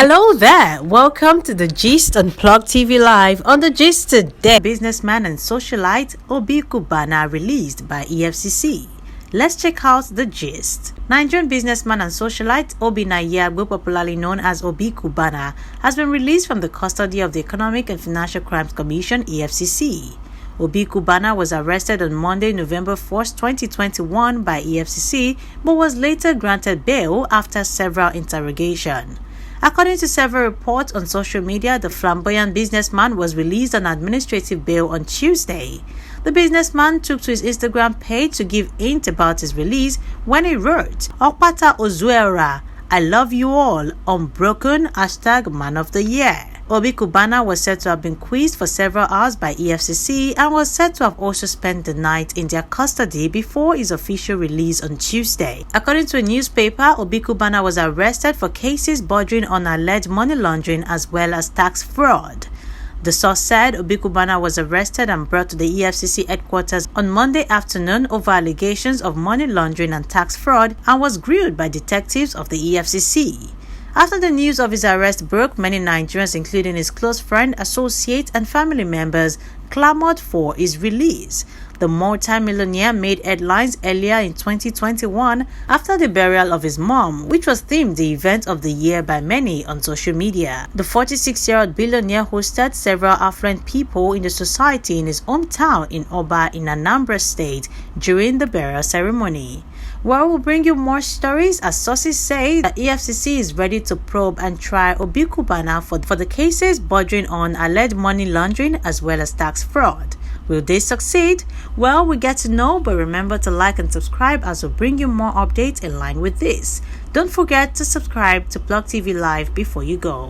Hello there, welcome to the Gist on Plug TV Live. On the Gist today, businessman and socialite Cubana released by EFCC. Let's check out the gist. Nigerian businessman and socialite Obi Nayagbo, popularly known as Cubana, has been released from the custody of the Economic and Financial Crimes Commission (EFCC). Cubana was arrested on Monday, November 4, 2021 by EFCC, but was later granted bail after several interrogations. According to several reports on social media, the flamboyant businessman was released on administrative bail on Tuesday. The businessman took to his Instagram page to give hint about his release when he wrote, "Okpata Ozuera, I love you all, unbroken, #man of the year." Cubana was said to have been quizzed for several hours by EFCC and was said to have also spent the night in their custody before his official release on Tuesday. According to a newspaper, Cubana was arrested for cases bordering on alleged money laundering as well as tax fraud. The source said Cubana was arrested and brought to the EFCC headquarters on Monday afternoon over allegations of money laundering and tax fraud and was grilled by detectives of the EFCC. After the news of his arrest broke, many Nigerians, including his close friend, associates, and family members, clamored for his release. The multi-millionaire made headlines earlier in 2021 after the burial of his mom, which was deemed the event of the year by many on social media. The 46-year-old billionaire hosted several affluent people in the society in his hometown in Oba in Anambra State during the burial ceremony. Well, we'll bring you more stories as sources say that EFCC is ready to probe and try Cubana for the cases bordering on alleged money laundering as well as tax fraud. Will they succeed? Well, we get to know, but remember to like and subscribe as we'll bring you more updates in line with this. Don't forget to subscribe to Plug TV Live before you go.